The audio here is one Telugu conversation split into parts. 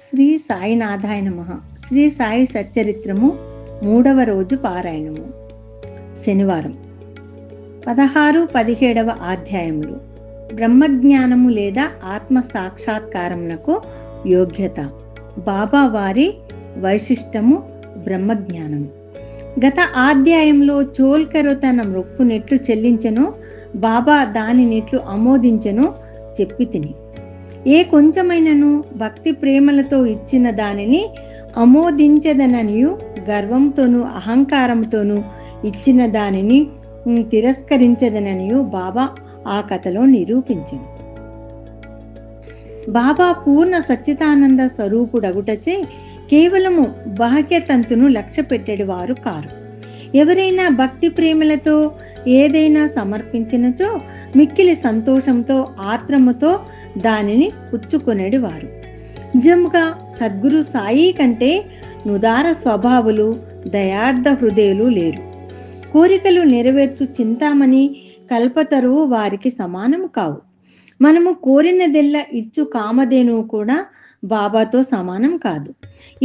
శ్రీ సాయినాథాయ నమః. శ్రీ సాయి సచ్చరిత్రము 3వ రోజు పారాయణము. శనివారం 16-17వ అధ్యాయములు. బ్రహ్మజ్ఞానము లేదా ఆత్మ సాక్షాత్కారమునకు యోగ్యత. బాబా వారి వైశిష్టము బ్రహ్మజ్ఞానము. గత అధ్యాయంలో చోల్కరు తన మొక్కు నెట్లు చెల్లించెనో, బాబా దాని నెట్లు ఆమోదించెనో చెప్పి తిని, ఏ కొంచెమైనను భక్తి ప్రేమలతో ఇచ్చిన దానిని ఆమోదించదననియు, గర్వంతోనూ అహంకారంతోనూ ఇచ్చిన దానిని తిరస్కరించదననియు బాబా ఆ కథలో నిరూపించింది. బాబా పూర్ణ సచ్చిదానంద స్వరూపుడగుటచే కేవలము బాహ్యతంతును లక్ష్య పెట్టేవారు కారు. ఎవరైనా భక్తి ప్రేమలతో ఏదైనా సమర్పించినచో మిక్కిలి సంతోషంతో ఆత్రముతో దానిని పుచ్చుకొనేవారు. నిజముగా సద్గురు సాయి కంటే నుదార స్వభావులు, దయార్థ హృదయులు లేరు. కోరికలు నెరవేర్చు చింతామణి, కల్పతరువు వారికి సమానము కావు. మనము కోరినదెల్లా ఇచ్చు కామధేనువు కూడా బాబాతో సమానం కాదు.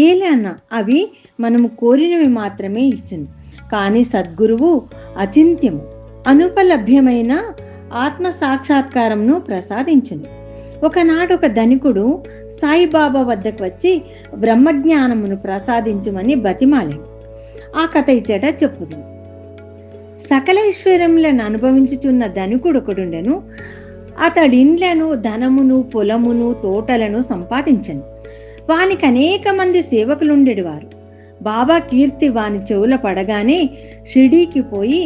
ఏలన్నా అవి మనము కోరినవి మాత్రమే ఇచ్చును. కానీ సద్గురువు అచింత్యము, అనుపలభ్యమైన ఆత్మ సాక్షాత్కారంను ప్రసాదించును. ఒకనాడు ఒక ధనికుడు సాయిబాబా వద్దకు వచ్చి బ్రహ్మజ్ఞానమును ప్రసాదించుమని బతిమాలాడు. ఆ కథ ఇచ్చట చెప్పుదు. సకల ఐశ్వర్యములను అనుభవించుచున్న ధనికుడు ఒకడుండెను. అతడిండ్లను, ధనమును, పొలమును, తోటలను సంపాదించను. వానికి అనేక మంది సేవకులుండేవారు. బాబా కీర్తి వాని చెవుల పడగానే షిర్డీకి పోయి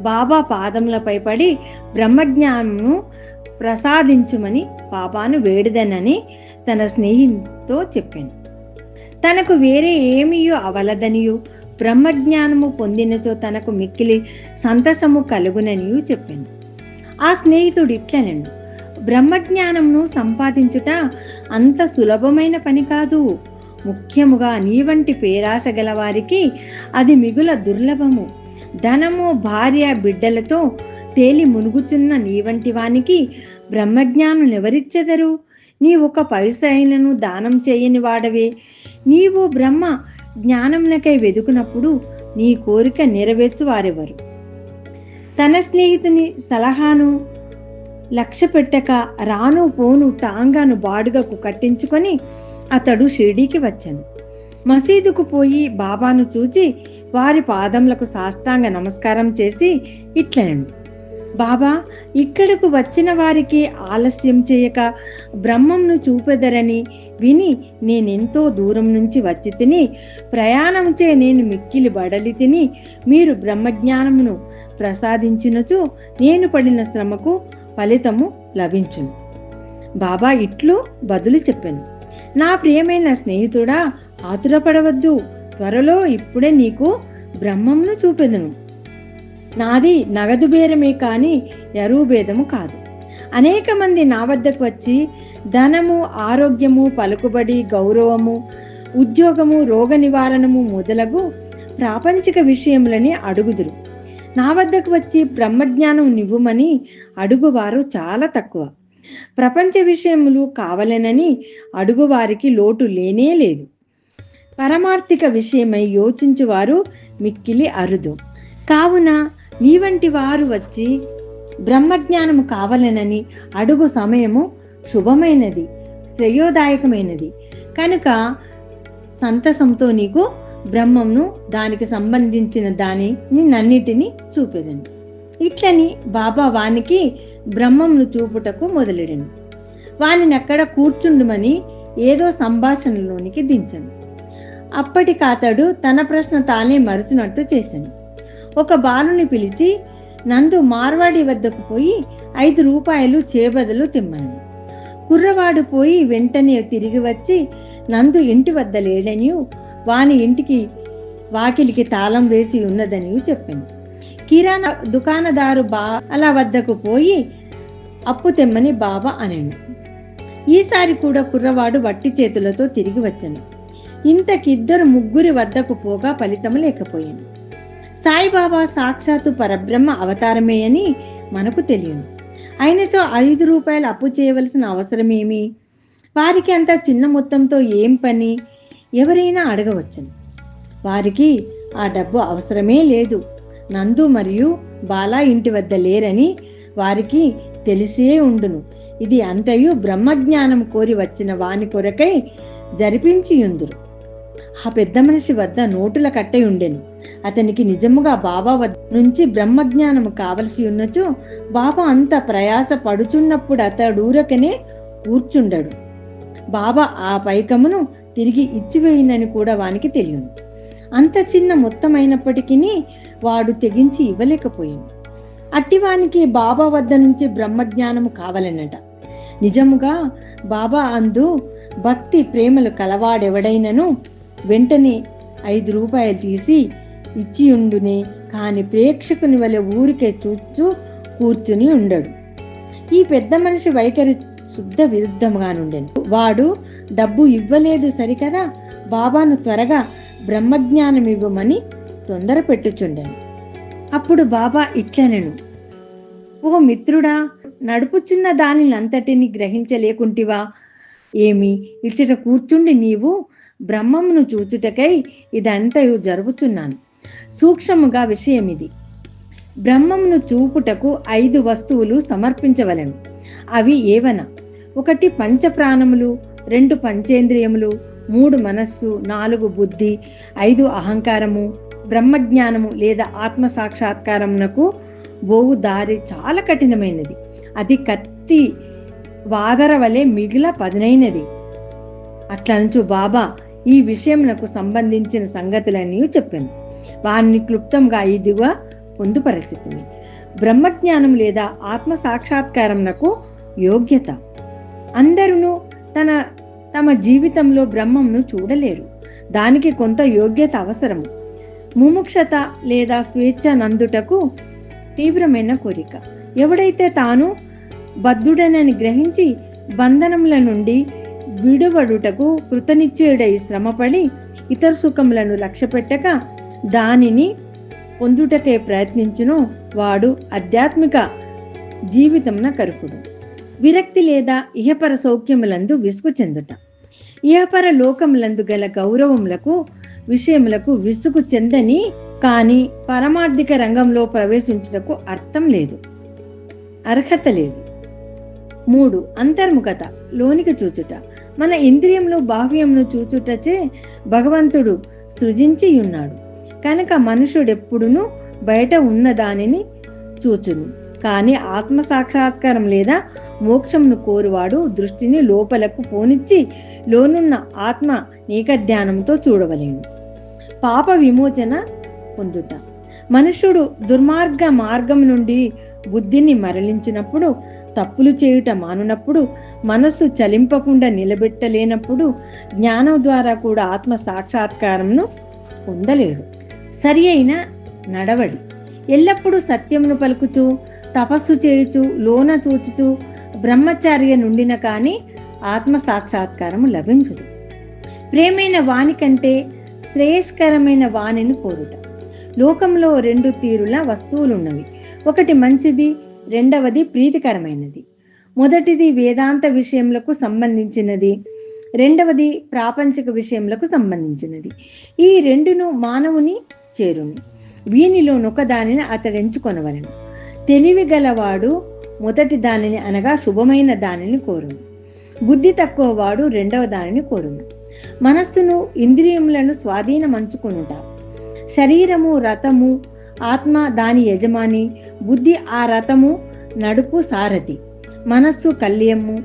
బాబా పాదములపై పడి బ్రహ్మజ్ఞానమును ప్రసాదించుమని బాబాను వేడిదనని తన స్నేహితుతో చెప్పాను. తనకు వేరే ఏమీయో అవలదనియు, బ్రహ్మజ్ఞానము పొందినచో తనకు మిక్కిలి సంతసము కలుగుననియు చెప్పాను. ఆ స్నేహితుడు ఇట్లనెను, బ్రహ్మజ్ఞానమును సంపాదించుట అంత సులభమైన పని కాదు. ముఖ్యముగా నీ వంటి పేరాశ గల వారికి అది మిగుల దుర్లభము. ధనము, భార్య, బిడ్డలతో తేలి మునుగుచున్న నీ వంటి వానికి బ్రహ్మజ్ఞానం ఎవరిచ్చెదరు? నీ ఒక పైసైనను దానం చేయని వాడవే. నీవు బ్రహ్మ జ్ఞానమునకై వెదుకునప్పుడు నీ కోరిక నెరవేర్చు వారెవరు? తన స్నేహితుని సలహాను లక్ష్య పెట్టక రాను పోను టాంగాను బాడుగకు కట్టించుకొని అతడు షిర్డీకి వచ్చాను. మసీదుకు పోయి బాబాను చూచి వారి పాదములకు సాష్టాంగ నమస్కారం చేసి ఇట్లనెను, బాబా, ఇక్కడకు వచ్చిన వారికి ఆలస్యం చేయక బ్రహ్మంను చూపెదరని విని నేనెంతో దూరం నుంచి వచ్చి తిని, ప్రయాణంచే నేను మిక్కిలి బడలి తిని, మీరు బ్రహ్మజ్ఞానమును ప్రసాదించినచో నేను పడిన శ్రమకు ఫలితము లభించును. బాబా ఇట్లు బదులు చెప్పాను, నా ప్రియమైన స్నేహితుడా, ఆతురపడవద్దు. త్వరలో ఇప్పుడే నీకు బ్రహ్మంను చూపెదను. నాది నగదు బేరమే కానీ ఎరువు భేదము కాదు. అనేక మంది నా వద్దకు వచ్చి ధనము, ఆరోగ్యము, పలుకుబడి, గౌరవము, ఉద్యోగము, రోగ నివారణము మొదలగు ప్రాపంచిక విషయములని అడుగుదురు. నా వద్దకు వచ్చి బ్రహ్మజ్ఞానం నివ్వుమని అడుగువారు చాలా తక్కువ. ప్రపంచ విషయములు కావలెనని అడుగువారికి లోటు లేనే లేదు. పరమార్థిక విషయమై యోచించువారు మిక్కిలి అరుదు. కావున నీ వంటి వారు వచ్చి బ్రహ్మజ్ఞానము కావాలనని అడుగు సమయము శుభమైనది, శ్రేయోదాయకమైనది. కనుక సంతసంతో నీకు బ్రహ్మంను, దానికి సంబంధించిన దానిని నన్నిటిని చూపెదను. ఇట్లని బాబా వానికి బ్రహ్మంను చూపుటకు మొదలెడెను. వానిని అక్కడ కూర్చుండుమని ఏదో సంభాషణలోనికి దించను. అప్పటికతడు తన ప్రశ్న తానే మరుచునట్టు చేశాను. ఒక బాలుని పిలిచి నందు మార్వాడి వద్దకు పోయి 5 రూపాయలు చేబదులు తెమ్మను. కుర్రవాడు పోయి వెంటనే తిరిగి వచ్చి నందు ఇంటి వద్ద లేడనియు, వాని ఇంటికి వాకిలికి తాళం వేసి ఉన్నదనియు చెప్పాను. కిరాణా దుకాణదారు బాల వద్దకు పోయి అప్పు తెమ్మని బాబా అనెను. ఈసారి కూడా కుర్రవాడు వట్టి చేతులతో తిరిగి వచ్చాను. ఇంతకిద్దరు ముగ్గురి వద్దకు పోగా ఫలితము లేకపోయాను. సాయిబాబా సాక్షాత్తు పరబ్రహ్మ అవతారమే అని మనకు తెలియదు. అయినచో 5 రూపాయలు అప్పు చేయవలసిన అవసరమేమి? వారికి అంత చిన్న మొత్తంతో ఏం పని? ఎవరైనా అడగవచ్చును. వారికి ఆ డబ్బు అవసరమే లేదు. నందు మరియు బాలా ఇంటి వద్ద లేరని వారికి తెలిసే ఉండును. ఇది అంతయు బ్రహ్మజ్ఞానం కోరి వచ్చిన వాని కొరకై జరిపించియుందురు. ఆ పెద్ద మనిషి వద్ద నోటుల కట్టె ఉండెను. అతనికి నిజముగా బాబా వద్ద నుంచి బ్రహ్మజ్ఞానము కావలసి ఉన్నచో బాబా అంత ప్రయాస పడుచున్నప్పుడు అతడూరకనే కూర్చుండడు. బాబా ఆ పైకమును తిరిగి ఇచ్చివేయినని కూడా వానికి తెలియను. అంత చిన్న మొత్తమైనప్పటికీ వాడు తెగించి ఇవ్వలేకపోయాను. అట్టివానికి బాబా వద్ద నుంచి బ్రహ్మజ్ఞానము కావాలన్నట. నిజముగా బాబా అందు భక్తి ప్రేమలు కలవాడెవడైనను వెంటనే 5 రూపాయలు తీసి ఇచ్చియుండునే కాని ప్రేక్షకుని వలె ఊరికే చూస్తూ కూర్చుని ఉండడు. ఈ పెద్ద మనిషి వైఖరి శుద్ధ విరుద్ధంగానుండెను. వాడు డబ్బు ఇవ్వలేదు సరికదా, బాబాను త్వరగా బ్రహ్మజ్ఞానం ఇవ్వమని తొందర పెట్టుచుండెను. అప్పుడు బాబా ఇట్లనెను, ఓ మిత్రుడా, నడుపుచున్న దానినంతటిని గ్రహించలేకుంటివా? ఏమి ఇచ్చట కూర్చుండి నీవు బ్రహ్మమును చూచుటకై ఇదంతయు జరుగుచున్నాను. సూక్ష్మముగా విషయం ఇది. బ్రహ్మమును చూపుటకు 5 వస్తువులు సమర్పించవలెను. అవి ఏవన? 1 పంచప్రాణములు, 2 పంచేంద్రియములు, 3 మనస్సు, 4 బుద్ధి, 5 అహంకారము. బ్రహ్మజ్ఞానము లేదా ఆత్మ సాక్షాత్కారమునకు బోవు దారి చాలా కఠినమైనది. అది కత్తి వాదర వలె మిగిల పదునైనది. అట్లనుచు బాబా ఈ విషయమునకు సంబంధించిన సంగతులన్నీ చెప్పాను. వారిని క్లుప్తంగా 5గా పొందుపరిస్థితిని. బ్రహ్మజ్ఞానం లేదా ఆత్మ సాక్షాత్కారమునకు యోగ్యత. అందరూ తమ జీవితంలో బ్రహ్మమును చూడలేరు. దానికి కొంత యోగ్యత అవసరము. ముముక్షత లేదా స్వేచ్ఛ నందుటకు తీవ్రమైన కోరిక. ఎవడైతే తాను బద్ధుడనని గ్రహించి బంధనముల నుండి విడుబడుటకు కృతనిశ్చయుడై శ్రమపడి ఇతర సుఖములను లక్ష్యపెట్టక దానిని పొందుటకే ప్రయత్నించును వాడు ఆధ్యాత్మిక జీవితమున కరుకుడు. విరక్తి లేదా ఇహపర సౌఖ్యములందు విసుగు చెందుట. ఇహపర లోకములందు గల గౌరవములకు విషయములకు విసుగు చెందని కానీ పరమార్థిక రంగంలో ప్రవేశించుటకు అర్థం లేదు, అర్హత లేదు. 3 అంతర్ముఖత, లోనికి చూచుట. మన ఇంద్రియములు బాహ్యమును చూచుటచే భగవంతుడు సృజించి ఉన్నాడు కనుక మనుషుడెప్పుడునూ బయట ఉన్న దానిని చూచును. కానీ ఆత్మ సాక్షాత్కారం లేదా మోక్షమును కోరువాడు దృష్టిని లోపలకు పోనిచ్చి లోనున్న ఆత్మ ఏకధ్యానంతో చూడవలేను. పాప విమోచన పొందుట. మనుషుడు దుర్మార్గ మార్గం నుండి బుద్ధిని మరలించినప్పుడు, తప్పులు చేయుట మానునప్పుడు, మనస్సు చలింపకుండా నిలబెట్టలేనప్పుడు జ్ఞానం ద్వారా కూడా ఆత్మ సాక్షాత్కారంను పొందలేడు. సరి అయిన నడవడి. ఎల్లప్పుడూ సత్యమును పలుకుతూ తపస్సు చేయుచు లోన చూచుచు బ్రహ్మచార్య నుండిన కానీ ఆత్మ సాక్షాత్కారము లభించుదు. ప్రేమైన వాని కంటే శ్రేయస్కరమైన వాణిని కోరుట. లోకంలో 2 తీరుల వస్తువులున్నవి. ఒకటి మంచిది, రెండవది ప్రీతికరమైనది. మొదటిది వేదాంత విషయములకు సంబంధించినది, రెండవది ప్రాపంచిక విషయములకు సంబంధించినది. ఈ 2ను మానవుని చేరును. వీనిలోనొక దానిని అతడెంచుకొనవలెను. తెలివి గలవాడు మొదటి దానిని అనగా శుభమైన దానిని కోరును. బుద్ధి తక్కువ వాడు రెండవ దానిని కోరును. మనస్సును ఇంద్రియములను స్వాధీనమంచుకొనుట. శరీరము రథము, ఆత్మ దాని యజమాని, బుద్ధి ఆ రథము నడుపు సారథి, మనస్సు కళ్యము,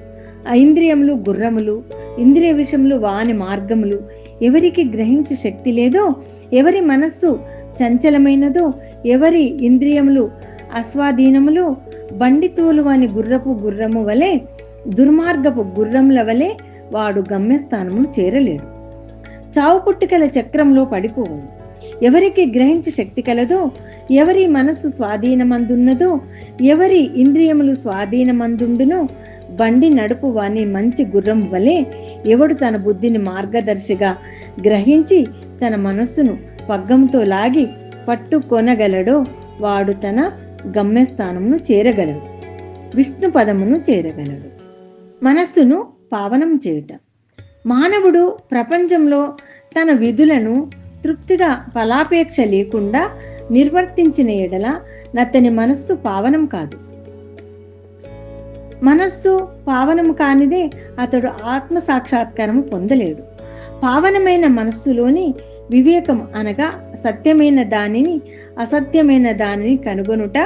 ఇంద్రియములు గుర్రములు, ఇంద్రియ విషయములు వాని మార్గములు. ఎవరికి గ్రహించు శక్తి లేదో, ఎవరి మనస్సు చంచలమైనదో, ఎవరి ఇంద్రియములు అస్వాధీనములు, బండి తోలువాని గుర్రము వలె దుర్మార్గపు గుర్రముల వలె వాడు గమ్యస్థానమును చేరలేడు. చావు పుట్టుకల చక్రంలో పడిపోవు. ఎవరికి గ్రహించు శక్తి కలదో, ఎవరి మనస్సు స్వాధీనమందున్నదో, ఎవరి ఇంద్రియములు స్వాధీనమందుండునో బండి నడుపు వాని మంచి గుర్రం వలె ఎవడు తన బుద్ధిని మార్గదర్శిగా గ్రహించి తన మనస్సును పగ్గంతో లాగి పట్టుకొనగలడో వాడు తన గమ్యస్థానమును చేరగలడు, విష్ణు పదమును చేరగలడు. మనస్సును పావనం చేయుట. మానవుడు ప్రపంచంలో తన విధులను తృప్తిగా ఫలాపేక్ష లేకుండా నిర్వర్తించిన ఎడల నతని మనస్సు పావనం కాదు. మనస్సు పావనం కానిదే అతడు ఆత్మ సాక్షాత్కారము పొందలేడు. పావనమైన మనస్సులోని వివేకం అనగా సత్యమైన దానిని అసత్యమైన దానిని కనుగొనుట,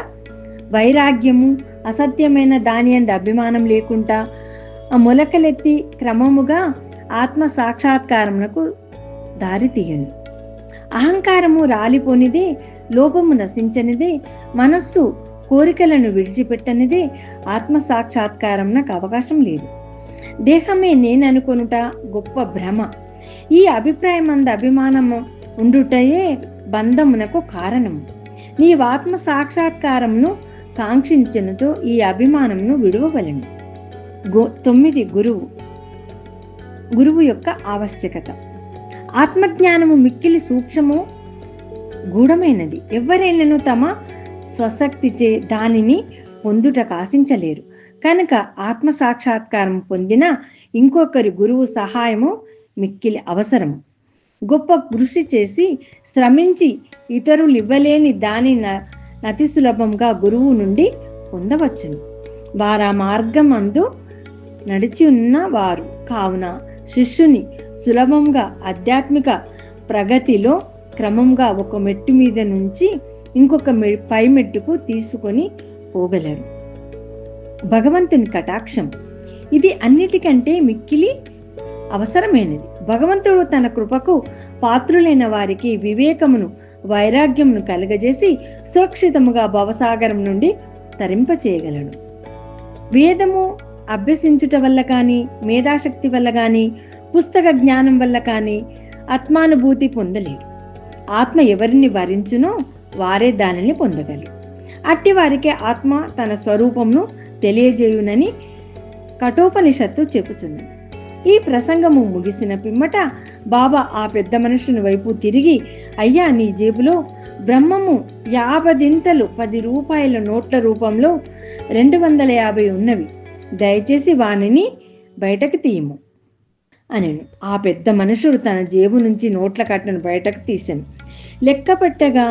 వైరాగ్యము, అసత్యమైన దాని యందు అభిమానం లేకుండా మొలకలెత్తి క్రమముగా ఆత్మ సాక్షాత్కారమునకు దారి తీయును. అహంకారము రాలిపోనిదే, లోభము నశించనిదే, మనస్సు కోరికలను విడిచిపెట్టనిదే ఆత్మ సాక్షాత్కారమునకు అవకాశం లేదు. దేహమే నేననుకొనుట గొప్ప భ్రమ. ఈ అభిప్రాయమందు అభిమానము ఉండుటయే బంధమునకు కారణము. నీవాత్మ సాక్షాత్కారమును కాంక్షించినతో ఈ అభిమానమును విడువవలెను. 9 గురువు యొక్క ఆవశ్యకత. ఆత్మజ్ఞానము మిక్కిలి సూక్ష్మము, గూఢమైనది. ఎవరైనను తమ స్వశక్తిచే దానిని పొందుటకు ఆశించలేరు. కనుక ఆత్మ సాక్షాత్కారం పొందిన ఇంకొకరి గురువు సహాయము మిక్కిలి అవసరము. గొప్ప కృషి చేసి శ్రమించి ఇతరులు ఇవ్వలేని దాని అతి సులభంగా గురువు నుండి పొందవచ్చును. వారు ఆ మార్గం అందు నడిచి ఉన్న వారు కావున శిష్యుని సులభంగా ఆధ్యాత్మిక ప్రగతిలో క్రమంగా ఒక మెట్టు మీద నుంచి ఇంకొక పై మెట్టుకు తీసుకొని పోగలరు. భగవంతుని కటాక్షం ఇది అన్నిటికంటే మిక్కిలి అవసరమైనది. భగవంతుడు తన కృపకు పాత్రులైన వారికి వివేకమును వైరాగ్యమును కలుగజేసి సురక్షితముగా భవసాగరం నుండి తరింపచేయగలడు. వేదము అభ్యసించుట వల్ల కానీ, మేధాశక్తి వల్ల కానీ, పుస్తక జ్ఞానం వల్ల కానీ ఆత్మానుభూతి పొందలేడు. ఆత్మ ఎవరిని వరించునో వారే దానిని పొందగలరు. అట్టి వారికే ఆత్మ తన స్వరూపమును తెలియజేయునని కఠోపనిషత్తు చెప్పుచున్నది. ఈ ప్రసంగము ముగిసిన పిమ్మట బాబా ఆ పెద్ద మనుషుని వైపు తిరిగి, అయ్యా, నీ జేబులో బ్రహ్మము 50 10 నోట్ల రూపంలో 250 ఉన్నవి. దయచేసి వానిని బయటకు తీయము అనెను. ఆ పెద్ద మనుషుడు తన జేబు నుంచి నోట్ల కట్టను బయటకు తీశాను. లెక్క పెట్టగా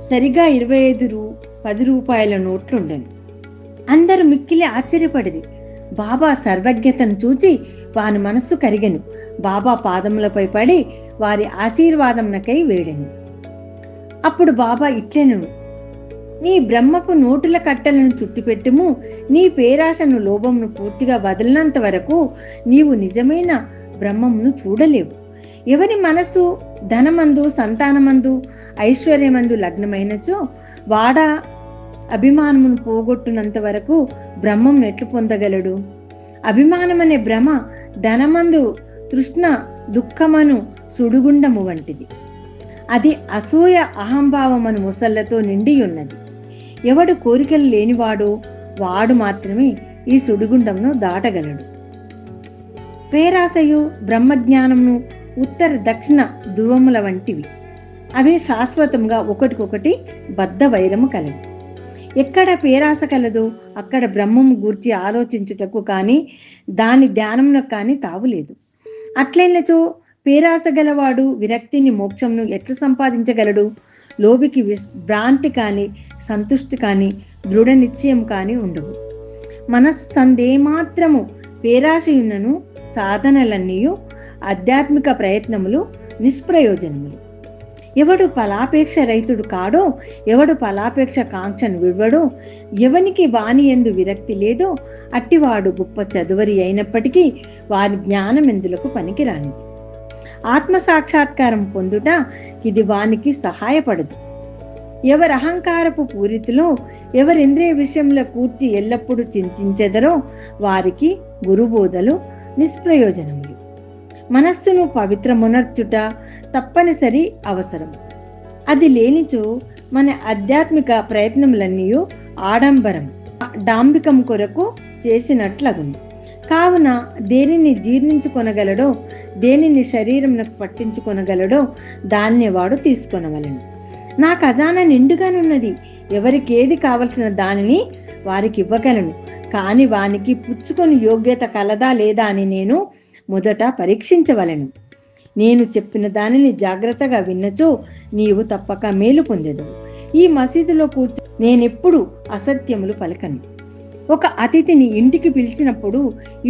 సరిగా 25 10 నోట్లుండెను. అందరూ మిక్కిలి ఆశ్చర్యపడిరి. బాబా సర్వజ్ఞతను చూచి వాని మనస్సు కరిగెను. బాబా పాదములపై పడి వారి ఆశీర్వాదమునకై వేడెను. అప్పుడు బాబా ఇట్లెను, నీ బ్రహ్మపు నోటుల కట్టలను చుట్టిపెట్టుము. నీ పేరాశను లోభమును పూర్తిగా వదిలినంత వరకు నీవు నిజమైన బ్రహ్మమును చూడలేవు. ఎవరి మనసు ధనమందు, సంతానమందు, ఐశ్వర్యమందు లగ్నమైనచో వాడ అభిమానమును పోగొట్టునంత వరకు బ్రహ్మమును ఎట్లు పొందగలడు? అభిమానమనే భ్రమ ధనమందు తృష్ణ దుఃఖమను సుడిగుండము వంటిది. అది అసూయ అహంభావమను ముసళ్లతో నిండి ఉన్నది. ఎవడు కోరికలు లేనివాడో వాడు మాత్రమే ఈ సుడిగుండమును దాటగలడు. పేరాశయు బ్రహ్మజ్ఞానమును ఉత్తర దక్షిణ ధ్రువముల వంటివి. అవి శాశ్వతంగా ఒకటికొకటి బద్ధ వైరము కలవి. ఎక్కడ పేరాశ కలదో అక్కడ బ్రహ్మము గూర్చి ఆలోచించుటకు కానీ దాని ధ్యానమునకు కానీ తావులేదు. అట్లయినచో పేరాశ గలవాడు విరక్తిని, మోక్షమును ఎట్లు సంపాదించగలడు? లోబికి భ్రాంతి కానీ, సంతుష్టి కానీ, దృఢ నిశ్చయం కానీ ఉండవు. మనస్సందేమాత్రము పేరాశయున్నను సాధనలన్నీయు ఆధ్యాత్మిక ప్రయత్నములు నిష్ప్రయోజనములు. ఎవడు ఫలాపేక్ష రహితుడు కాడో, ఎవడు ఫలాపేక్ష కాంక్షను విడవడో, ఎవనికి వాని యందు విరక్తి లేదో అట్టివాడు గొప్ప చదువరి అయినప్పటికీ వారి జ్ఞానం ఎందులకు పనికిరానిది. ఆత్మ సాక్షాత్కారం పొందుట ఇది వానికి సహాయపడదు. ఎవరి అహంకారపు పూరితిలో, ఎవరి ఇంద్రియ విషయంలో కూర్చి ఎల్లప్పుడూ చింతించెదరో వారికి గురుబోధలు నిష్ప్రయోజనములు. మనస్సును పవిత్రమునర్చుట తప్పనిసరి అవసరం. అది లేనిచో మన ఆధ్యాత్మిక ప్రయత్నములన్నీ ఆడంబరం, డాంబికం కొరకు చేసినట్లగును. కావున దేనిని జీర్ణించుకొనగలడో, దేనిని శరీరమునకు పట్టించుకొనగలడో దాన్ని వాడు తీసుకొనవలెను. నా ఖజానా నిండుగానున్నది, ఎవరికి ఏది కావలసిన దానిని వారికి ఇవ్వగలను, కాని వానికి పుచ్చుకొని యోగ్యత కలదా లేదా అని నేను మొదట పరీక్షించవలెను. నేను చెప్పిన దానిని జాగ్రత్తగా విన్నచో నీవు తప్పక మేలు పొందెదవు. ఈ మసీదులో కూర్చొని నేనెప్పుడు అసత్యములు పలకను. ఒక అతిథిని ఇంటికి పిలిచినప్పుడు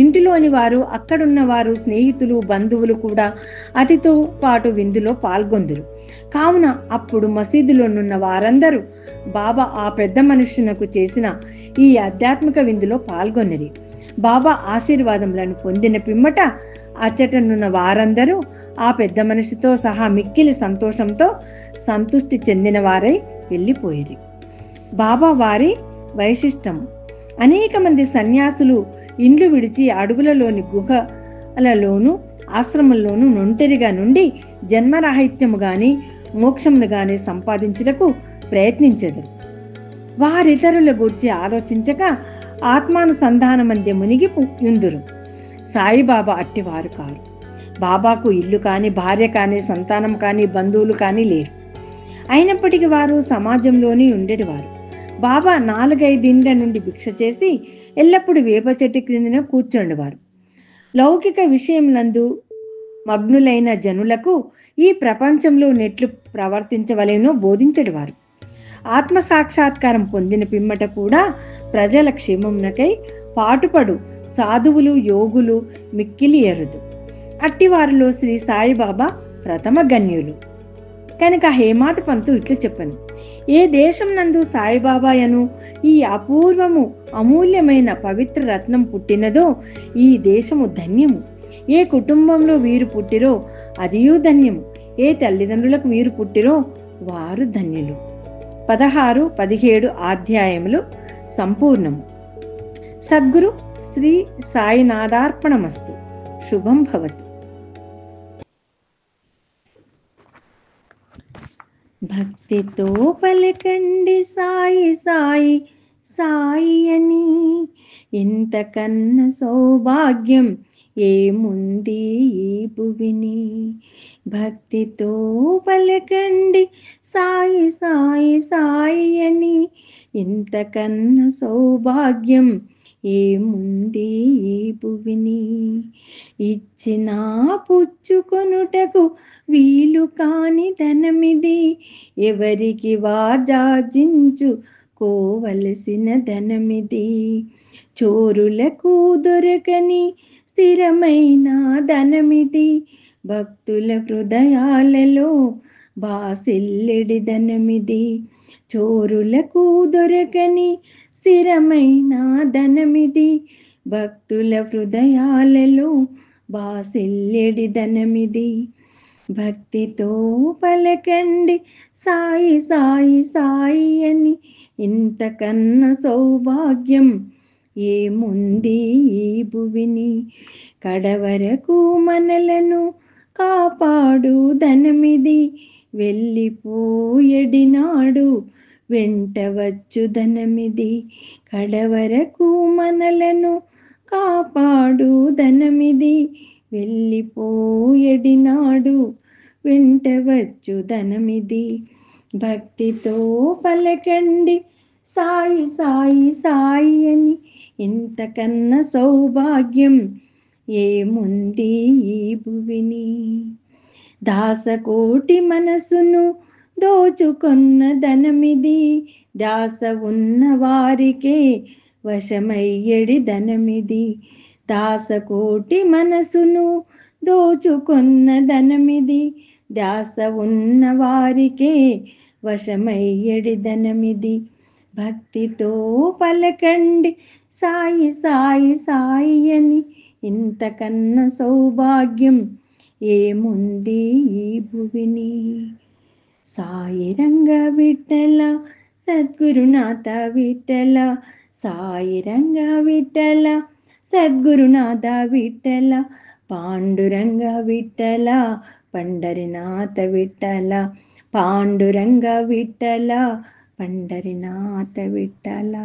ఇంటిలోని వారు, అక్కడున్న వారు, స్నేహితులు, బంధువులు కూడా అతితో పాటు విందులో పాల్గొందురు. కావున అప్పుడు మసీదులోనున్న వారందరూ బాబా ఆ పెద్ద మనుషునకు చేసిన ఈ ఆధ్యాత్మిక విందులో పాల్గొనిరి. బాబా ఆశీర్వాదములను పొందిన పిమ్మట అచ్చటనున్న వారందరూ ఆ పెద్ద మనిషితో సహా మిక్కిలి సంతోషంతో సంతృష్టి చెందిన వారై వెళ్ళిపోయిరి. బాబా వారి వైశిష్టము: అనేక మంది సన్యాసులు ఇండ్లు విడిచి అడవులలోని గుహలలోను ఆశ్రమంలోను ఒంటరిగా నుండి జన్మరాహిత్యము గాని మోక్షమును గాని సంపాదించుటకు ప్రయత్నించెదరు. వారితరుల గూర్చి ఆలోచించక ఆత్మానుసంధానమందే మునిగి యుందురు. సాయిబాబా అట్టివారు కారు. బాబాకు ఇల్లు కానీ, భార్య కానీ, సంతానం కానీ, బంధువులు కానీ లేరు. అయినప్పటికీ వారు సమాజంలోనే ఉండేటివారు. బాబా 4-5 ఇండ్ల నుండి భిక్ష చేసి ఎల్లప్పుడూ వేప చెట్టు క్రిందనే కూర్చుండేవారు. లౌకిక విషయములందు మగ్నులైన జనులకు ఈ ప్రపంచంలో నెట్లు ప్రవర్తించవలెనో బోధించేటివారు. ఆత్మ సాక్షాత్కారం పొందిన పిమ్మట కూడా ప్రజల క్షేమమునకై పాటుపడు సాధువులు, యోగులు మిక్కిలి ఎరుదు. అట్టివారిలో శ్రీ సాయిబాబా ప్రథమ గణ్యులు. కనుక హేమాడ్ పంతు ఇట్లు చెప్పను: ఏ దేశం నందు సాయిబాబాయను ఈ అపూర్వము అమూల్యమైన పవిత్ర రత్నం పుట్టినదో ఈ దేశము ధన్యము. ఏ కుటుంబంలో వీరు పుట్టిరో అదియూ ధన్యము. ఏ తల్లిదండ్రులకు వీరు పుట్టిరో వారు ధన్యులు. 16-17 అధ్యాయములు సంపూర్ణము. సద్గురు శ్రీ సాయినాథార్పణమస్తు. శుభం భవతు. భక్తితో పలకండి సాయి సాయి సాయి అని, ఇంతకన్నా సౌభాగ్యం ఏముంది ఈ భువిని. భక్తితో పలకండి సాయి సాయి సాయి అని, ఇంతకన్నా సౌభాగ్యం ఏముంది ఈ భువిని. ఇచ్చినా పుచ్చుకొనుటకు వీలు కాని ధనమిది, ఎవరికి వార్జార్జించుకోవలసిన ధనమిది. చోరులకు దొరకని స్థిరమైన ధనమిది, భక్తుల హృదయాలలో బాసిల్లెడి ధనమిది. చోరులకు దొరకని స్థిరమైన ధనమిది, భక్తుల హృదయాలలో బాసిల్లెడి ధనమిది. భక్తితో పలకండి సాయి సాయి సాయి అని, ఇంతకన్నా సౌభాగ్యం ఏముంది ఈ భువిని. కడవరకు మనలను కాపాడు ధనమిది, వెళ్ళిపోయడినాడు వెంటవచ్చు ధనమిది. కడవరకు మనలను కాపాడు ధనమిది, వెళ్ళిపోయడినాడు వెంటవచ్చు ధనమిది. భక్తితో పలకండి సాయి సాయి సాయి అని, ఇంతకన్నా సౌభాగ్యం ఏముంది ఈ భువిని. దాసకోటి మనసును దోచుకొన్న ధనమిది, దాస ఉన్న వారికే వశమయ్యడి ధనమిది. దాసకోటి మనసును దోచుకొన్న ధనమిది, దాస ఉన్న వారికే వశమయ్యడి ధనమిది. భక్తితో పలకండి సాయి సాయి సాయి అని, ఇంతకన్నా సౌభాగ్యం ఏముంది ఈ భువిని. సాయి రంగ విఠల సద్గురునాథ విఠల, సాయి రంగ విఠల సద్గురునాథ విఠల, పాండురంగ విఠల పండరినాథ విఠల, పాండురంగ విఠల పండరినాథ విఠల.